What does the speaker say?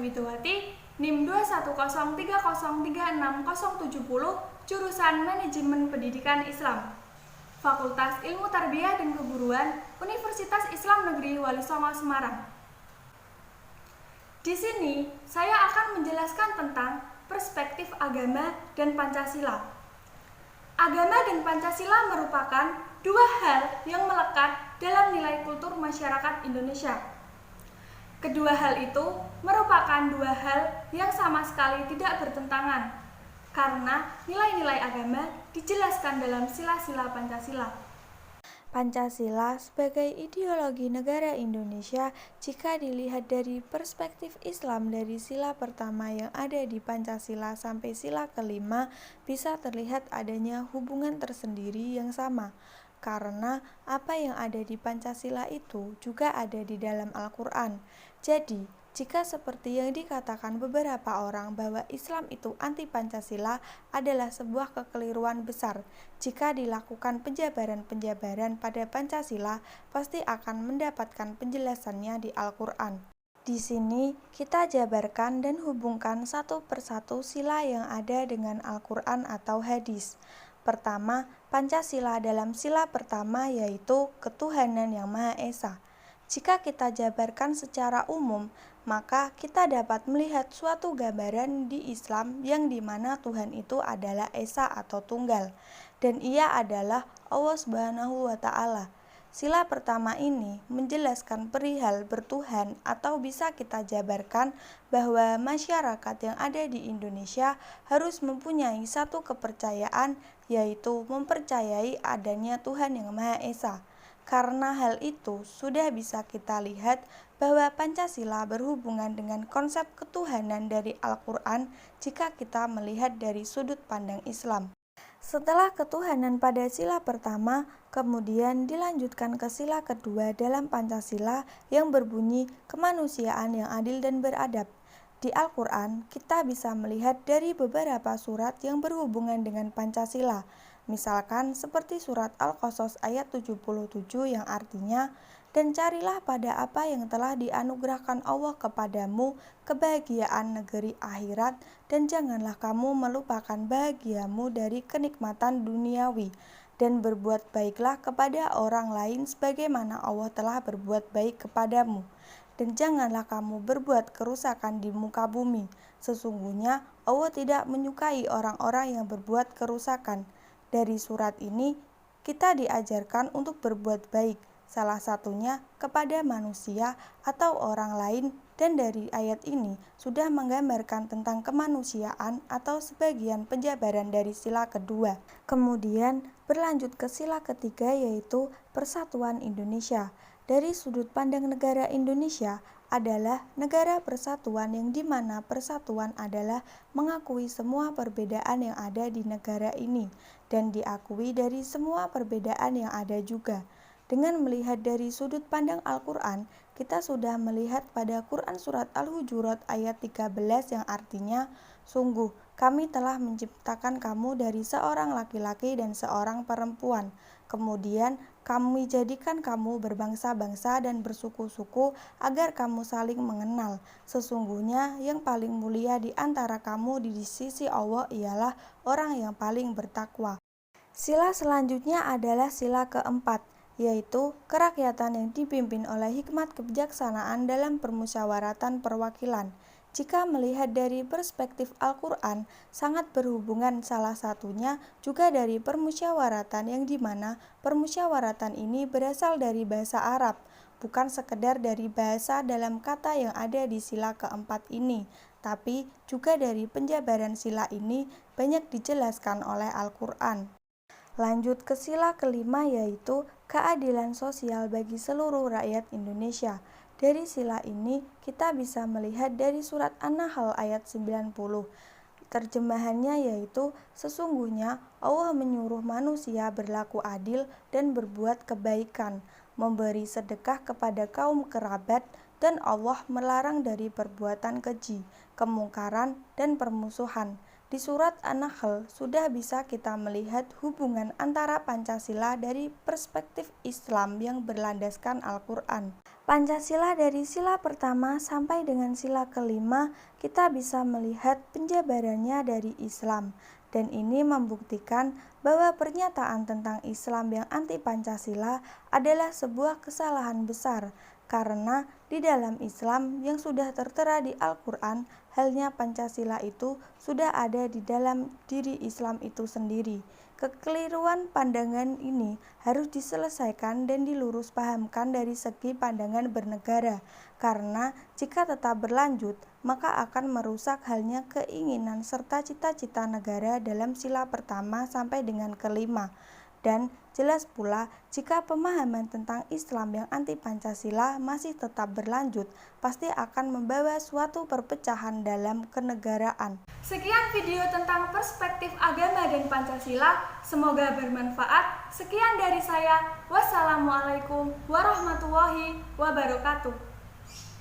Widowati, NIM 21030367070, jurusan Manajemen Pendidikan Islam, Fakultas Ilmu Tarbiyah dan Keguruan, Universitas Islam Negeri Wali Songo Semarang. Di sini, saya akan menjelaskan tentang perspektif agama dan Pancasila. Agama dan Pancasila merupakan dua hal yang melekat dalam nilai kultur masyarakat Indonesia. Kedua hal itu merupakan dua hal yang sama sekali tidak bertentangan, karena nilai-nilai agama dijelaskan dalam sila-sila Pancasila. Pancasila sebagai ideologi negara Indonesia jika dilihat dari perspektif Islam dari sila pertama yang ada di Pancasila sampai sila kelima bisa terlihat adanya hubungan tersendiri yang sama. Karena apa yang ada di Pancasila itu juga ada di dalam Al-Quran. Jadi, jika seperti yang dikatakan beberapa orang bahwa Islam itu anti-Pancasila adalah sebuah kekeliruan besar. Jika dilakukan penjabaran-penjabaran pada Pancasila, pasti akan mendapatkan penjelasannya di Al-Quran. Di sini kita jabarkan dan hubungkan satu persatu sila yang ada dengan Al-Quran atau hadis. Pertama, Pancasila dalam sila pertama yaitu ketuhanan yang Maha Esa. Jika kita jabarkan secara umum, maka kita dapat melihat suatu gambaran di Islam yang dimana Tuhan itu adalah Esa atau tunggal, dan Ia adalah Allah Subhanahu wa Ta'ala. Sila pertama ini menjelaskan perihal bertuhan, atau bisa kita jabarkan bahwa masyarakat yang ada di Indonesia harus mempunyai satu kepercayaan, yaitu mempercayai adanya Tuhan yang Maha Esa. Karena hal itu sudah bisa kita lihat bahwa Pancasila berhubungan dengan konsep ketuhanan dari Al-Quran jika kita melihat dari sudut pandang Islam. Setelah ketuhanan pada sila pertama, kemudian dilanjutkan ke sila kedua dalam Pancasila yang berbunyi kemanusiaan yang adil dan beradab. Di Al-Quran, kita bisa melihat dari beberapa surat yang berhubungan dengan Pancasila. Misalkan seperti surat Al-Qasas ayat 77 yang artinya, dan carilah pada apa yang telah dianugerahkan Allah kepadamu kebahagiaan negeri akhirat, dan janganlah kamu melupakan bahagiamu dari kenikmatan duniawi, dan berbuat baiklah kepada orang lain sebagaimana Allah telah berbuat baik kepadamu, dan janganlah kamu berbuat kerusakan di muka bumi. Sesungguhnya Allah tidak menyukai orang-orang yang berbuat kerusakan. Dari surat ini kita diajarkan untuk berbuat baik, salah satunya kepada manusia atau orang lain, dan dari ayat ini sudah menggambarkan tentang kemanusiaan atau sebagian penjabaran dari sila kedua. Kemudian berlanjut ke sila ketiga yaitu Persatuan Indonesia. Dari sudut pandang negara Indonesia adalah negara persatuan yang dimana persatuan adalah mengakui semua perbedaan yang ada di negara ini dan diakui dari semua perbedaan yang ada juga. Dengan melihat dari sudut pandang Al-Quran, kita sudah melihat pada Quran surat Al-Hujurat ayat 13 yang artinya, sungguh kami telah menciptakan kamu dari seorang laki-laki dan seorang perempuan. Kemudian kami jadikan kamu berbangsa-bangsa dan bersuku-suku agar kamu saling mengenal. Sesungguhnya yang paling mulia di antara kamu di sisi Allah ialah orang yang paling bertakwa. Sila selanjutnya adalah sila keempat, yaitu kerakyatan yang dipimpin oleh hikmat kebijaksanaan dalam permusyawaratan perwakilan. Jika melihat dari perspektif Al-Quran, sangat berhubungan salah satunya juga dari permusyawaratan yang dimana permusyawaratan ini berasal dari bahasa Arab, bukan sekedar dari bahasa dalam kata yang ada di sila keempat ini, tapi juga dari penjabaran sila ini banyak dijelaskan oleh Al-Quran. Lanjut ke sila kelima yaitu keadilan sosial bagi seluruh rakyat Indonesia. Dari sila ini kita bisa melihat dari surat An-Nahl ayat 90. Terjemahannya yaitu, sesungguhnya Allah menyuruh manusia berlaku adil dan berbuat kebaikan, memberi sedekah kepada kaum kerabat, dan Allah melarang dari perbuatan keji, kemungkaran, dan permusuhan. di surat An-Nahl sudah bisa kita melihat hubungan antara Pancasila dari perspektif Islam yang berlandaskan Al-Quran. Pancasila dari sila pertama sampai dengan sila kelima kita bisa melihat penjabarannya dari Islam, dan ini membuktikan bahwa pernyataan tentang Islam yang anti Pancasila adalah sebuah kesalahan besar, karena di dalam Islam yang sudah tertera di Al-Quran, halnya Pancasila itu sudah ada di dalam diri Islam itu sendiri. Kekeliruan pandangan ini harus diselesaikan dan dilurus pahamkan dari segi pandangan bernegara, karena jika tetap berlanjut, maka akan merusak halnya keinginan serta cita-cita negara dalam sila pertama sampai dengan kelima. Dan jelas pula jika pemahaman tentang Islam yang anti Pancasila masih tetap berlanjut, pasti akan membawa suatu perpecahan dalam kenegaraan. Sekian video tentang perspektif agama dan Pancasila, semoga bermanfaat. Sekian dari saya, wassalamualaikum warahmatullahi wabarakatuh.